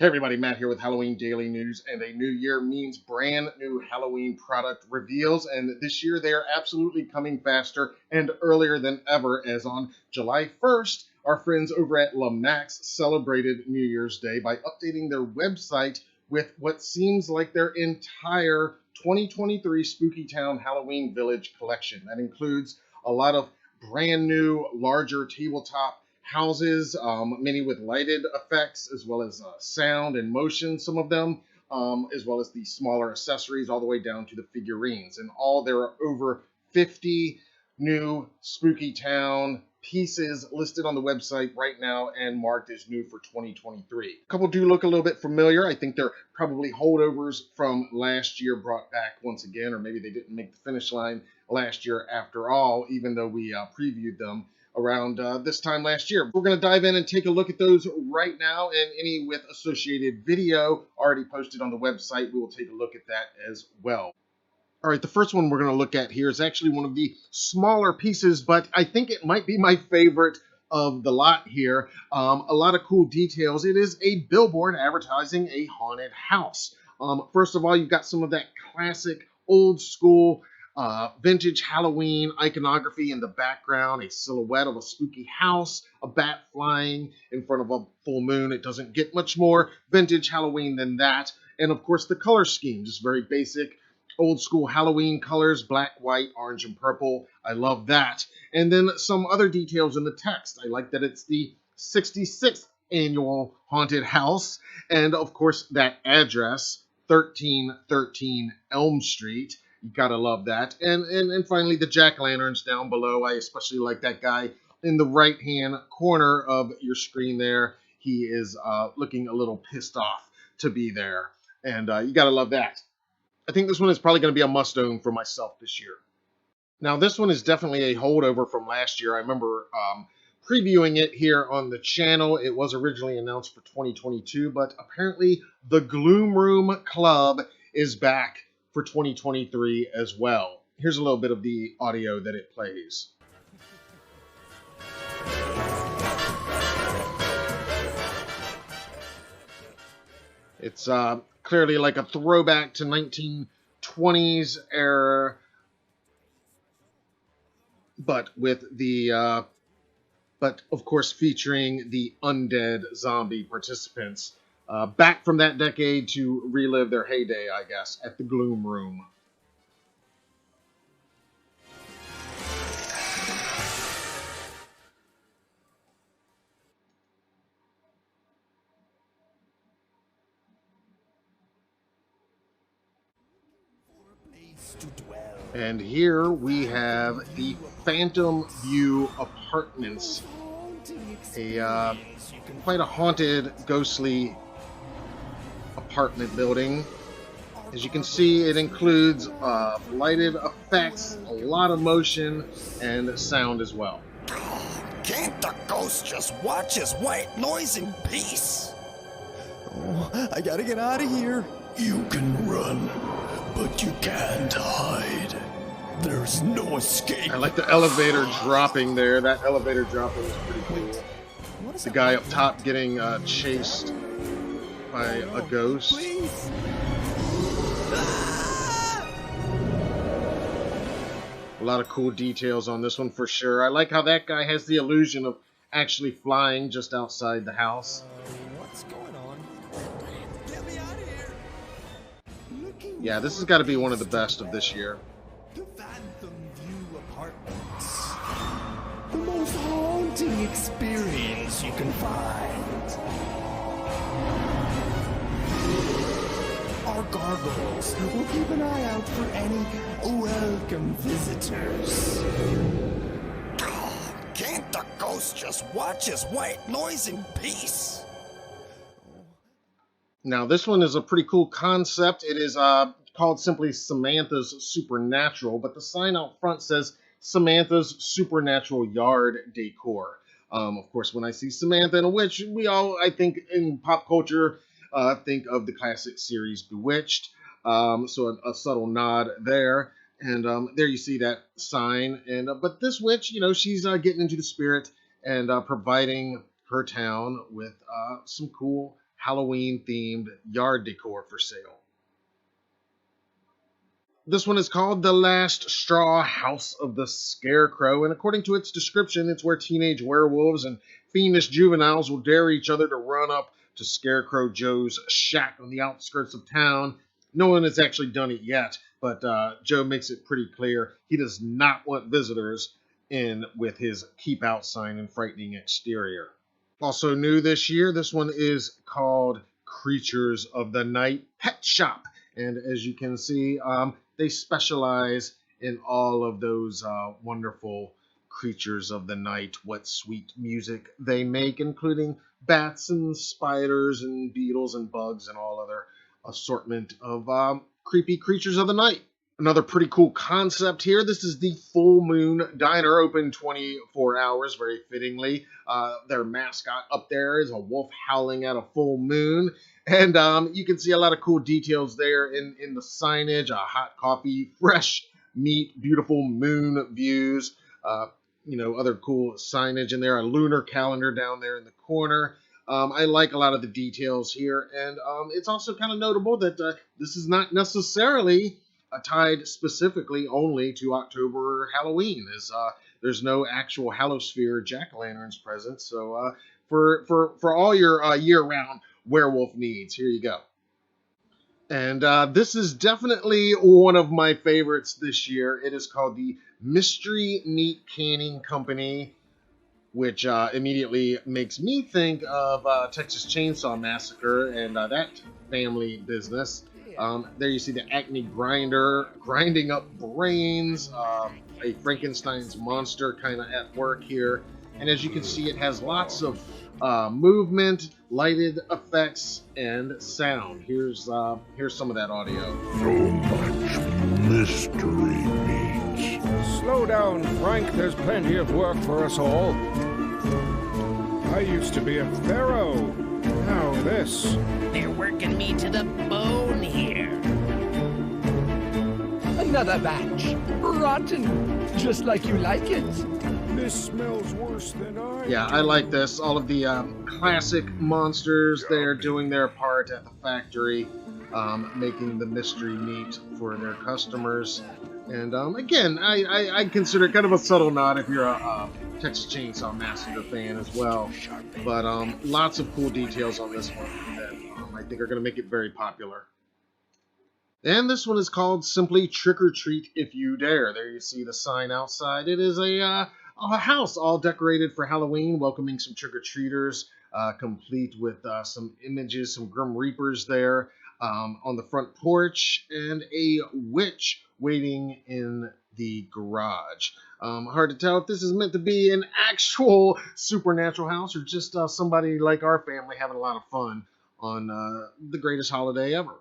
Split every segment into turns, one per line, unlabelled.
Hey everybody, Matt here with Halloween Daily News, and a new year means brand new Halloween product reveals, and this year they are absolutely coming faster and earlier than ever, as on July 1st, our friends over at Lemax celebrated New Year's Day by updating their website with what seems like their entire 2023 Spooky Town Halloween Village collection. That includes a lot of brand new, larger tabletop houses, many with lighted effects, as well as sound and motion, some of them, as well as the smaller accessories, all the way down to the figurines. And all there are over 50 new Spooky Town pieces listed on the website right now and marked as new for 2023. A couple do look a little bit familiar. I think they're probably holdovers from last year brought back once again, or maybe they didn't make the finish line last year after all, even though we previewed them around this time last year. We're going to dive in and take a look at those right now, and any with associated video already posted on the website, we will take a look at that as well. All right, the first one we're going to look at here is actually one of the smaller pieces, but I think it might be my favorite of the lot here. A lot of cool details. It is a billboard advertising a haunted house. First of all, you've got some of that classic old school vintage Halloween iconography in the background, a silhouette of a spooky house, a bat flying in front of a full moon. It doesn't get much more vintage Halloween than that. And of course, the color scheme, just very basic, old school Halloween colors, black, white, orange, and purple. I love that. And then some other details in the text. I like that it's the 66th annual haunted house. And of course, that address, 1313 Elm Street. You gotta love that. And finally, the jack-o'-lanterns down below. I especially like that guy in the right-hand corner of your screen there. He is looking a little pissed off to be there. And you gotta love that. I think this one is probably going to be a must-own for myself this year. Now, this one is definitely a holdover from last year. I remember previewing it here on the channel. It was originally announced for 2022, but apparently the Gloom Room Club is back for 2023 as well. Here's a little bit of the audio that it plays. It's clearly like a throwback to 1920s era, but with the but of course featuring the undead zombie participants back from that decade to relive their heyday, I guess, at the Gloom Room. And here we have the Phantom View Apartments, a quite a haunted, ghostly apartment building. As you can see, it includes lighted effects, a lot of motion, and sound as well.
Can't the ghost just watch his white noise in peace? Oh, I gotta get out of here.
You can run, but you can't hide. There's no escape.
I like the elevator dropping there. That elevator dropping is pretty cool. The guy up top getting chased by a ghost.
Please.
A lot of cool details on this one for sure. I like how that guy has the illusion of actually flying just outside the house.
What's going on? Get me out of here.
Yeah, this has got to be one of the best of this year.
The Phantom View Apartments. The most haunting experience you can find. Our gargoyles will keep an eye out for any welcome visitors. Can't the ghost just watch his white noise in peace?
Now, this one is a pretty cool concept. It is called simply Samantha's Supernatural, but the sign out front says Samantha's Supernatural Yard Decor. Of course, when I see Samantha and a witch, we all, I think, in pop culture, think of the classic series Bewitched. So a subtle nod there. And there you see that sign. And but this witch, you know, she's getting into the spirit and providing her town with some cool Halloween themed yard decor for sale. This one is called The Last Straw House of the Scarecrow, and according to its description, it's where teenage werewolves and fiendish juveniles will dare each other to run up to Scarecrow Joe's shack on the outskirts of town. No one has actually done it yet, but Joe makes it pretty clear he does not want visitors in with his keep out sign and frightening exterior. Also new this year, this one is called Creatures of the Night Pet Shop. And as you can see, they specialize in all of those wonderful creatures of the night, what sweet music they make, including bats and spiders and beetles and bugs and all other assortment of creepy creatures of the night. Another pretty cool concept here. This is the Full Moon Diner, open 24 hours, very fittingly. Their mascot up there is a wolf howling at a full moon. And you can see a lot of cool details there in the signage. Hot coffee, fresh meat, beautiful moon views. Other cool signage in there. A lunar calendar down there in the corner. I like a lot of the details here. And it's also kind of notable that this is not necessarily tied specifically only to October Halloween, as there's no actual Hallowsphere jack-o'-lanterns present. So for all your year-round werewolf needs, here you go. And this is definitely one of my favorites this year. It is called the Mystery Meat Canning Company, which immediately makes me think of Texas Chainsaw Massacre and that family business. There you see the Acme grinder grinding up brains, a Frankenstein's monster kind of at work here. And as you can see, it has lots of movement, lighted effects, and sound. Here's some of that audio.
So much mystery meat.
Slow down, Frank. There's plenty of work for us all. I used to be a pharaoh. Now this.
They're working me to the bone here.
Another batch. Rotten. Just like you like it.
This smells worse than I
Yeah, I like this. All of the classic monsters there doing their part at the factory, making the mystery meat for their customers. And again, I consider it kind of a subtle nod if you're a Texas Chainsaw Massacre fan as well. But lots of cool details on this one that I think are going to make it very popular. And this one is called simply Trick or Treat If You Dare. There you see the sign outside. It is a house all decorated for Halloween, welcoming some trick-or-treaters, complete with some images, some Grim Reapers there on the front porch, and a witch waiting in the garage. Hard to tell if this is meant to be an actual supernatural house or just somebody like our family having a lot of fun on the greatest holiday ever.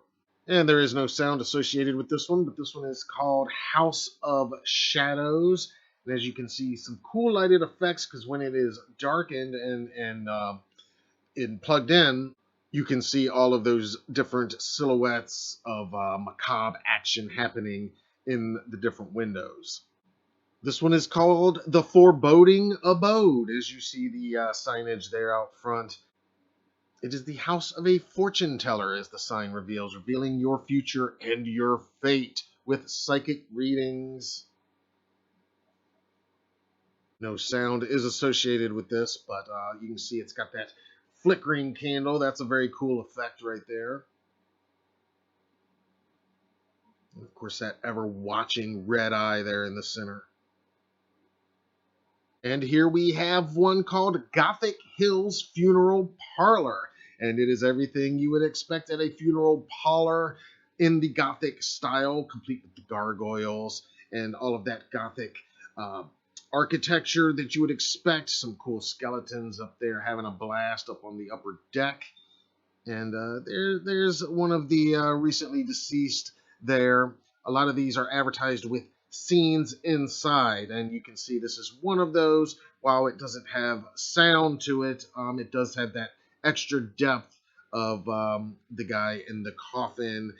And there is no sound associated with this one, but this one is called House of Shadows. And as you can see, some cool lighted effects, because when it is darkened and plugged in, you can see all of those different silhouettes of macabre action happening in the different windows. This one is called The Foreboding Abode, as you see the signage there out front. It is the house of a fortune teller, as the sign reveals, revealing your future and your fate with psychic readings. No sound is associated with this, but you can see it's got that flickering candle. That's a very cool effect right there. And of course, that ever-watching red eye there in the center. And here we have one called Gothic Hills Funeral Parlor. And it is everything you would expect at a funeral parlor in the Gothic style, complete with the gargoyles and all of that Gothic architecture that you would expect. Some cool skeletons up there having a blast up on the upper deck. And there's one of the recently deceased there. A lot of these are advertised with scenes inside, and you can see this is one of those. While it doesn't have sound to it, it does have that extra depth of the guy in the coffin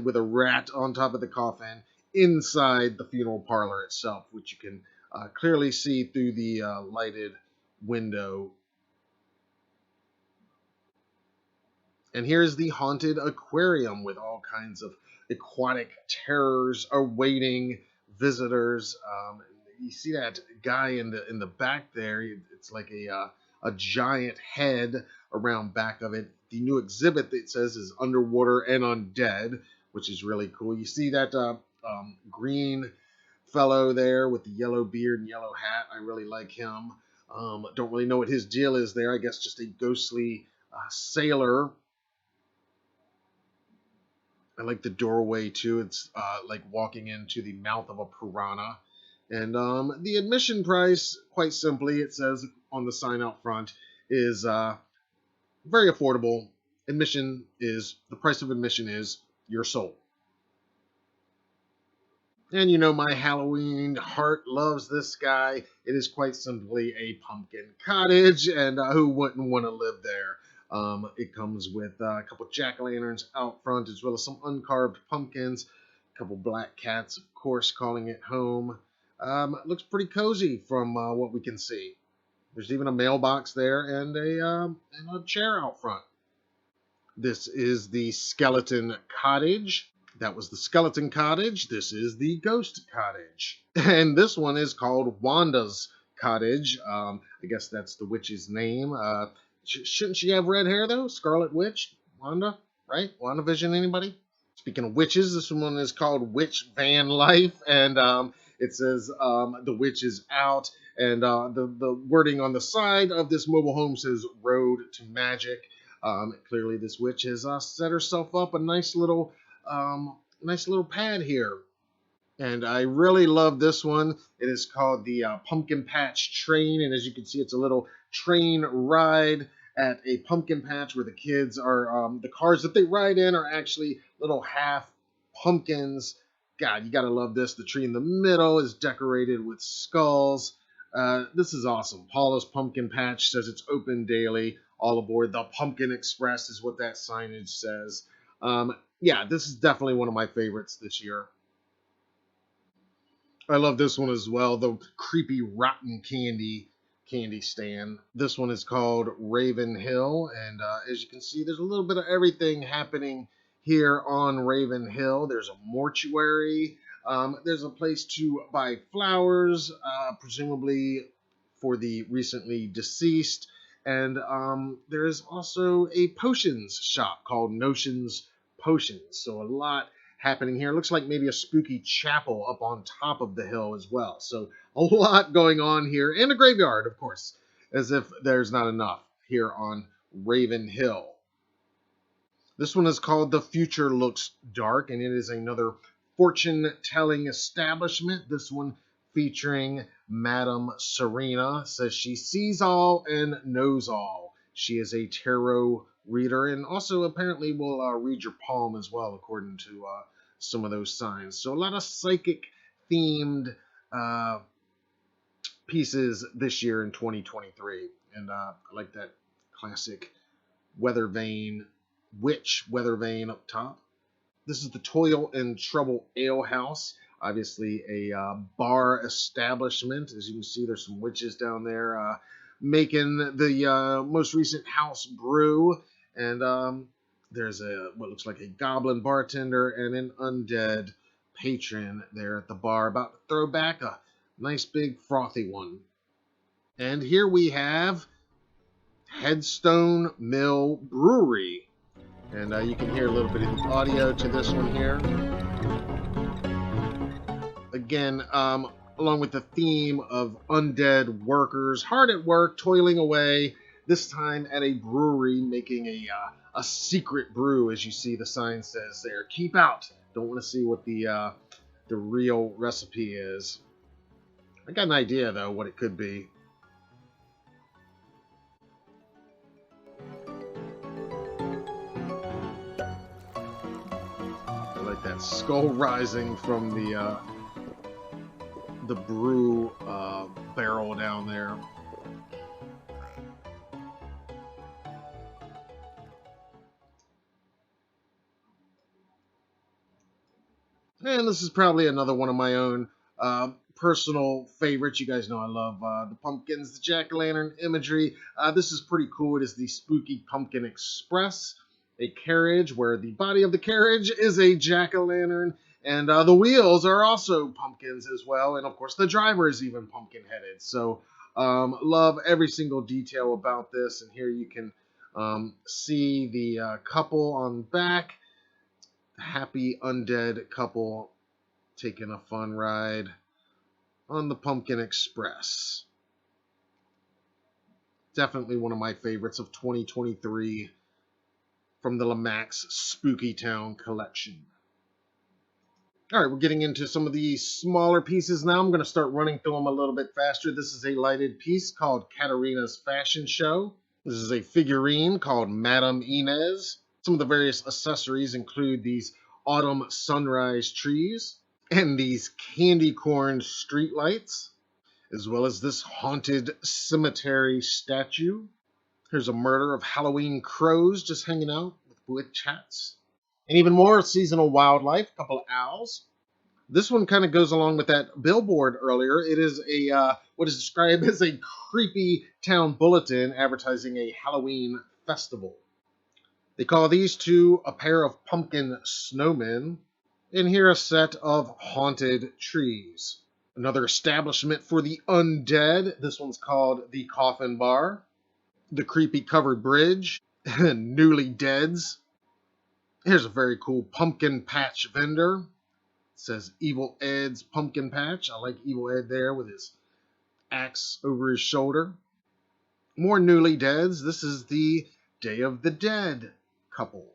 with a rat on top of the coffin inside the funeral parlor itself, which you can clearly see through the lighted window. And here's the haunted aquarium with all kinds of aquatic terrors awaiting visitors. You see that guy in the back there? It's like a giant head around back of it. The new exhibit that it says is underwater and undead, which is really cool. You see that green fellow there with the yellow beard and yellow hat. I really like him. Don't really know what his deal is there. I guess just a ghostly sailor. I like the doorway too. It's like walking into the mouth of a piranha. And the admission price, quite simply, it says on the sign out front, is very affordable. The price of admission is your soul. And you know, my Halloween heart loves this guy. It is quite simply a pumpkin cottage, and who wouldn't want to live there? It comes with a couple jack-o'-lanterns out front, as well as some uncarved pumpkins, a couple black cats, of course, calling it home. It looks pretty cozy from what we can see. There's even a mailbox there and a chair out front. This is the skeleton cottage. That was the skeleton cottage. This is the ghost cottage. And this one is called Wanda's cottage. I guess that's the witch's name. Shouldn't she have red hair, though? Scarlet Witch? Wanda? Right? WandaVision, anybody? Speaking of witches, this one is called Witch Van Life. And it says the witch is out. And the wording on the side of this mobile home says Road to Magic. Clearly, this witch has set herself up a nice little pad here. And I really love this one. It is called the Pumpkin Patch Train. And as you can see, it's a little train ride at a pumpkin patch where the kids are, the cars that they ride in are actually little half pumpkins. God, you gotta love this. The tree in the middle is decorated with skulls. This is awesome. Paula's Pumpkin Patch says it's open daily. All aboard the Pumpkin Express is what that signage says. Yeah, this is definitely one of my favorites this year. I love this one as well, the creepy rotten candy stand. This one is called Raven Hill, and as you can see, there's a little bit of everything happening here on Raven Hill. There's a mortuary. There's a place to buy flowers, presumably for the recently deceased. And there is also a potions shop called Notions Potions. So a lot happening here. It looks like maybe a spooky chapel up on top of the hill as well. So a lot going on here. And a graveyard, of course, as if there's not enough here on Raven Hill. This one is called The Future Looks Dark, and it is another fortune-telling establishment. This one featuring Madame Serena. Says she sees all and knows all. She is a tarot reader and also apparently will read your palm as well, according to some of those signs. So a lot of psychic-themed pieces this year in 2023. And I like that classic weather vane, witch weather vane up top. This is the Toil and Trouble Ale House. Obviously a bar establishment. As you can see, there's some witches down there making the most recent house brew. And there's what looks like a goblin bartender and an undead patron there at the bar, about to throw back a nice big frothy one. And here we have Headstone Mill Brewery. And you can hear a little bit of the audio to this one here. Again, along with the theme of undead workers, hard at work, toiling away, this time at a brewery making a secret brew, as you see the sign says there. Keep out. Don't want to see what the real recipe is. I got an idea, though, what it could be. I like that skull rising from the brew barrel down there. And this is probably another one of my own personal favorites. You guys know I love the pumpkins, the jack-o'-lantern imagery. This is pretty cool. It is the Spooky Pumpkin Express. a carriage where the body of the carriage is a jack-o'-lantern, and the wheels are also pumpkins as well, and of course the driver is even pumpkin-headed. So love every single detail about this, and here you can see the couple on back, happy undead couple taking a fun ride on the Pumpkin Express. Definitely one of my favorites of 2023 from the Lemax Spooky Town collection. All right, we're getting into some of the smaller pieces now. I'm going to start running through them a little bit faster. This is a lighted piece called Katarina's Fashion Show. This is a figurine called Madame Inez. Some of the various accessories include these autumn sunrise trees and these candy corn street lights, as well as this haunted cemetery statue. Here's a murder of Halloween crows just hanging out with witch hats. And even more seasonal wildlife, a couple of owls. This one kind of goes along with that billboard earlier. It is a what is described as a creepy town bulletin advertising a Halloween festival. They call these two a pair of pumpkin snowmen, and here a set of haunted trees. Another establishment for the undead. This one's called the Coffin Bar. The creepy covered bridge, newly deads. Here's a very cool pumpkin patch vendor. It says Evil Ed's Pumpkin Patch. I like Evil Ed there with his axe over his shoulder. More newly deads. This is the Day of the Dead couple.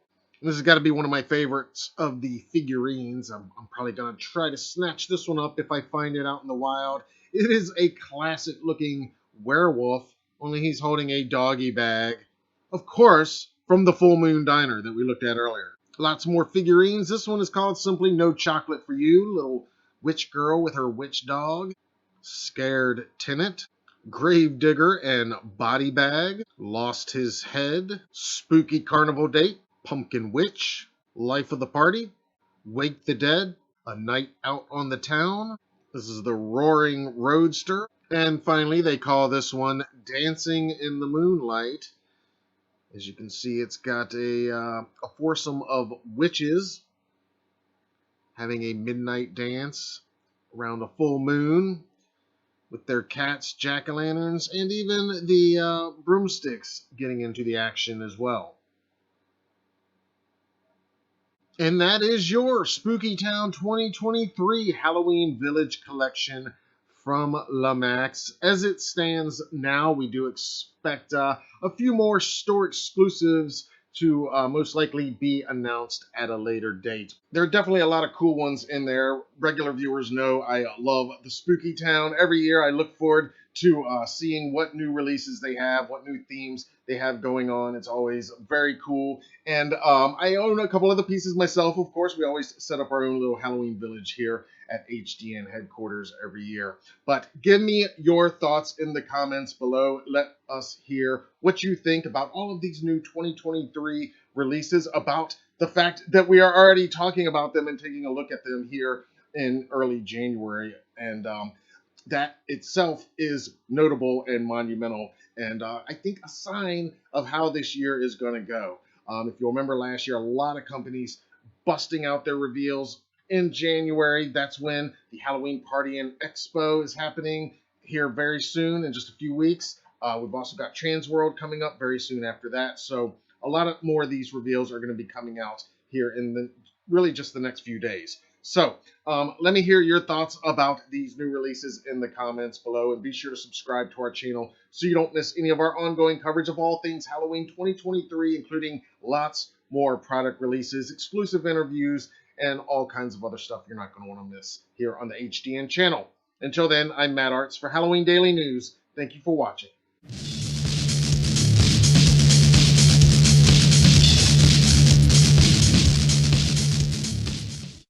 This has got to be one of my favorites of the figurines. I'm probably going to try to snatch this one up if I find it out in the wild. It is a classic looking werewolf, only he's holding a doggy bag. Of course, from the Full Moon Diner that we looked at earlier. Lots more figurines. This one is called simply No Chocolate for You. Little witch girl with her witch dog. Scared tenant. Gravedigger and body bag. Lost his head. Spooky carnival date. Pumpkin witch. Life of the party. Wake the dead. A night out on the town. This is the Roaring Roadster. And finally, they call this one Dancing in the Moonlight. As you can see, it's got a foursome of witches having a midnight dance around a full moon with their cats, jack-o'-lanterns, and even the broomsticks getting into the action as well. And that is your Spooky Town 2023 Halloween Village collection from Lemax. As it stands now, we do expect a few more store exclusives to most likely be announced at a later date. There are definitely a lot of cool ones in there. Regular viewers know I love the Spooky Town. Every year I look forward to seeing what new releases they have, what new themes they have going on. It's always very cool. And I own a couple of the pieces myself, of course. We always set up our own little Halloween village here at HDN headquarters every year. But give me your thoughts in the comments below. Let us hear what you think about all of these new 2023 releases, about the fact that we are already talking about them and taking a look at them here in early January. And that itself is notable and monumental, and I think a sign of how this year is going to go. If you remember last year, a lot of companies busting out their reveals in January. That's when the Halloween Party and Expo is happening here very soon, in just a few weeks. We've also got Transworld coming up very soon after that. So a lot of more of these reveals are going to be coming out here in the really just the next few days. So let me hear your thoughts about these new releases in the comments below, and be sure to subscribe to our channel so you don't miss any of our ongoing coverage of all things Halloween 2023, including lots more product releases, exclusive interviews, and all kinds of other stuff you're not going to want to miss here on the HDN channel. Until then, I'm Matt Arts for Halloween Daily News. Thank you for watching.